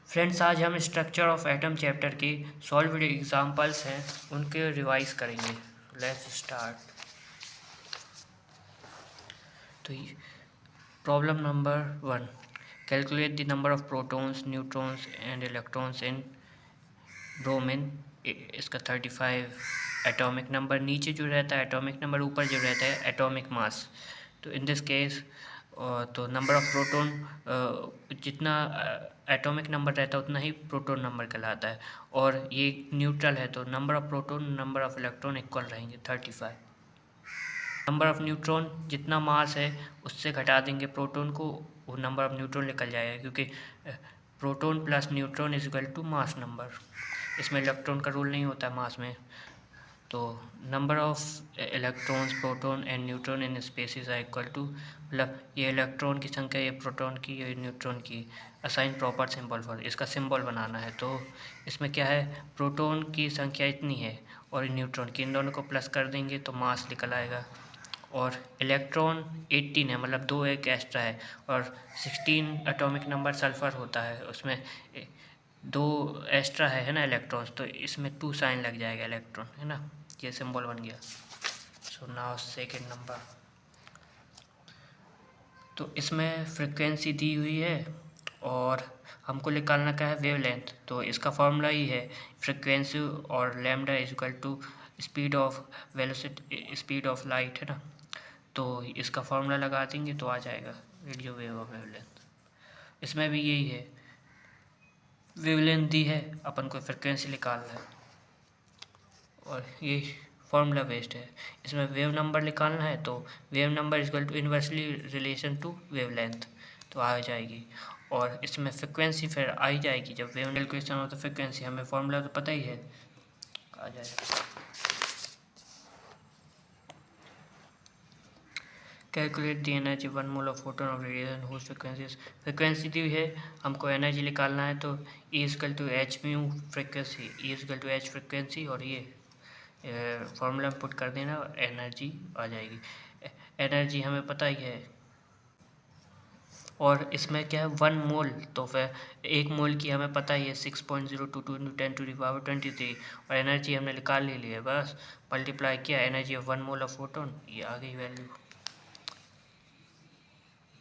Friends, आज हम structure of atom chapter के सॉल्व्ड एग्जांपल्स हैं उनके रिवाइज करेंगे। Let's start. तो problem number 1, calculate the number of protons, neutrons and electrons in bromine. इसका 35 एटॉमिक नंबर नीचे जो रहता है एटॉमिक नंबर, ऊपर जो रहता है एटॉमिक मास। तो इन दिस केस तो नंबर ऑफ प्रोटॉन जितना एटॉमिक नंबर रहता है उतना ही प्रोटॉन नंबर कहलाता है, और ये न्यूट्रल है तो number of proton number of electron equal रहेंगे 35। नंबर ऑफ न्यूट्रॉन जितना मास है उससे घटा देंगे प्रोटॉन को, वो नंबर ऑफ न्यूट्रॉन निकल जाएगा, क्योंकि proton plus neutron is equal to mass number. इसमें इलेक्ट्रॉन का रूल नहीं होता मास में। तो number of electrons, proton and neutron in species are equal to, मतलब ये इलेक्ट्रॉन की संख्या, ये प्रोटॉन की, ये न्यूट्रॉन की। असाइन प्रॉपर सिंबल फॉर, इसका सिंबल बनाना है। तो इसमें क्या है, प्रोटॉन की संख्या इतनी है और न्यूट्रॉन की, इन दोनों को प्लस कर देंगे तो मास निकल आएगा। और इलेक्ट्रॉन 18 है, मतलब 2 एक एक्स्ट्रा है, और 16 एटॉमिक नंबर सल्फर होता है, उसमें 2 एक्स्ट्रा है ना इलेक्ट्रॉन्स, तो इसमें 2 साइन लग जाएगा इलेक्ट्रॉन, है ना, ये सिंबल बन गया। सो नाउ सेकेंड नंबर, तो इसमें फ्रिक्वेंसी दी हुई है और हमको निकालना क्या है, वेवलेंथ। तो इसका फॉर्मूला ही है फ्रिक्वेंसी और lambda is equal to speed of velocity, speed of light, है ना। तो इसका फॉर्मूला लगा देंगे तो आ जाएगा रेडियो वेव और वेवलेंथ। इसमें भी यही है, वेवलेंथ दी है, अपन को फ्रिक्वेंसी निकालना है और ये फॉर्मूला बेस्ड है। इसमें वेव नंबर निकालना है तो wave number equal to inversely relation to wavelength, तो आ जाएगी। और इसमें फ्रिक्वेंसी फिर आ ही जाएगी, जब वेव कैलकुलेशन हो तो फ्रिक्वेंसी, हमें फॉर्मूला तो पता ही है, आ जाएगा। Calculate the energy 1 mole of photon of radiation whose frequency दी हुई है, हमको एनर्जी निकालना है। तो E equal to H mu frequency, E equal to H frequency, और ये फॉर्मूला पुट कर देना, एनर्जी आ जाएगी। एनर्जी हमें पता ही है, और इसमें क्या है 1 मोल, तो फिर 1 मोल की हमें पता ही है 6.022 इंटू 10⁻23, और एनर्जी हमने निकाल ले ली है, बस मल्टीप्लाई किया, energy of 1 mole of photon, ये आ गई वैल्यू।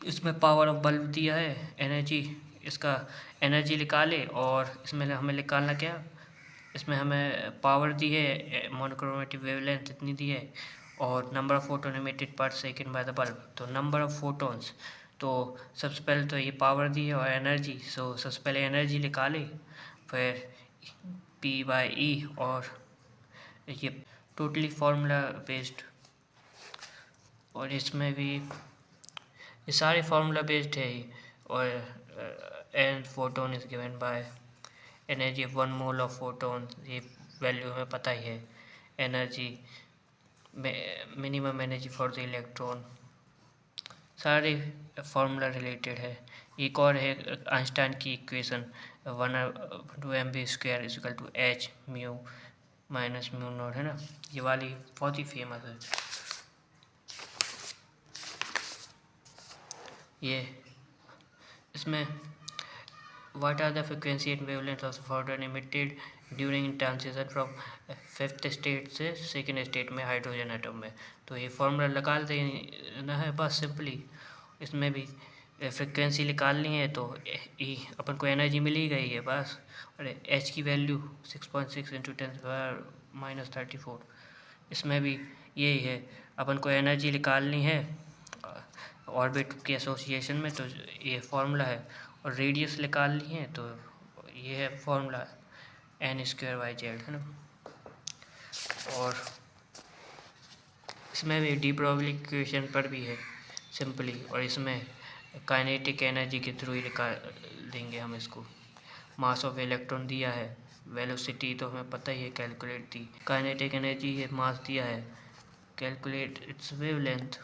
इसमें पावर ऑफ बल्ब दिया है, एनर्जी, इसका एनर्जी निकाले, और इसमें हमें निकालना क्या, इसमें हमें पावर दी है, मोनोक्रोमेटिक वेवलेंथ इतनी दी है, और नंबर ऑफ फोटोन इमिटेड पर सेकेंड बाय द बल्ब, तो नंबर ऑफ फोटोन्स। तो सबसे पहले तो ये पावर दी है और एनर्जी, सो सबसे पहले एनर्जी निकाले, फिर P/E, और ये टोटली फार्मूला बेस्ड, और इसमें भी ये सारे फार्मूला बेस्ड है ही। और and photon is given by energy of 1 mole of photon, ये वैल्यू हमें पता ही है। Energy, minimum energy for the electron, सारे फार्मूला रिलेटेड है। एक और है आइंस्टाइन की equation 1/2mv² is equal to H mu minus mu naught, है ना, ये वाली बहुत ही फेमस है। ये इसमें what are the frequency and wavelength of photon emitted during transition from fifth state से सेकेंड स्टेट में हाइड्रोजन एटम में। तो ये फॉर्मूला निकाल देना है बस सिंपली। इसमें भी फ्रिक्वेंसी निकालनी है, तो अपन को एनर्जी मिल ही गई है बस, और एच की वैल्यू 6.6 इंटू 10⁻⁻34। इसमें भी यही है, अपन को एनर्जी निकालनी है ऑर्बिट के एसोसिएशन में, तो ये फॉर्मूला है, और रेडियस निकालनी है तो ये है फॉर्मूला n²/z, है ना। और इसमें भी डी ब्रोगली इक्वेशन पर भी है सिंपली, और इसमें काइनेटिक एनर्जी के थ्रू ही निकाल देंगे हम इसको। मास ऑफ इलेक्ट्रॉन दिया है, वेलोसिटी तो हमें पता ही है, कैलकुलेट दी, काइनेटिक एनर्जी है, मास दिया है, कैलकुलेट इट्स वेवलेंथ।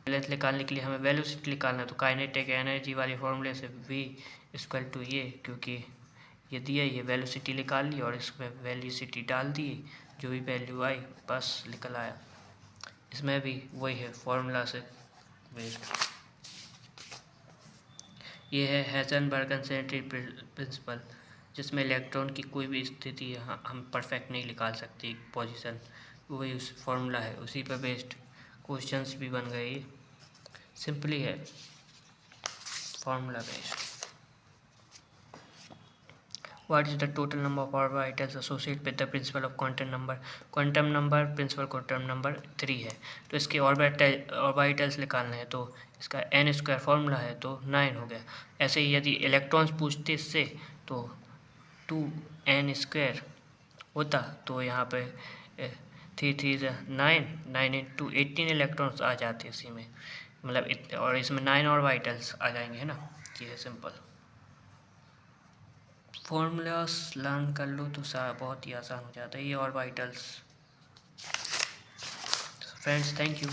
वेवलेंथ निकालने के लिए हमें वेलोसिटी निकालना है, तो काइनेटिक एनर्जी वाले फॉर्मूले से v इक्वल टू ये, क्योंकि ये दिया ये वेलोसिटी निकाल ली और इसमें वेलोसिटी डाल दी, जो भी वैल्यू आई बस निकल आया। इसमें भी वही है फॉर्मूला से बेस्ड। ये है हेज़नबर्ग अनसर्टेनिटी प्रिंसिपल, जिसमें इलेक्ट्रॉन की कोई भी स्थिति हम परफेक्ट नहीं निकाल सकते पोजीशन, वही उस फॉर्मूला है, उसी पर बेस्ड क्वेश्चंस भी बन गए। सिंपली है formula based. What is the total number of orbitals associated with the principle of quantum number? Quantum number principle quantum number 3 है, तो इसके ऑर्बिटल्स निकालने हैं, तो इसका n स्क्वायर फॉर्मूला है तो 9 हो गया। ऐसे ही यदि इलेक्ट्रॉन्स पूछते इससे तो 2n स्क्वायर होता, तो यहाँ पे 3 9, 9 इंटू 18 इलेक्ट्रॉन्स आ जाते इसी में, मतलब और इसमें 9 ऑर्बिटल्स आ जाएंगे, है ना। ये है सिंपल। फॉर्मूलास लर्न कर लो तो बहुत ही आसान हो जाता है ये ऑर्बिटल्स। Friends, thank you.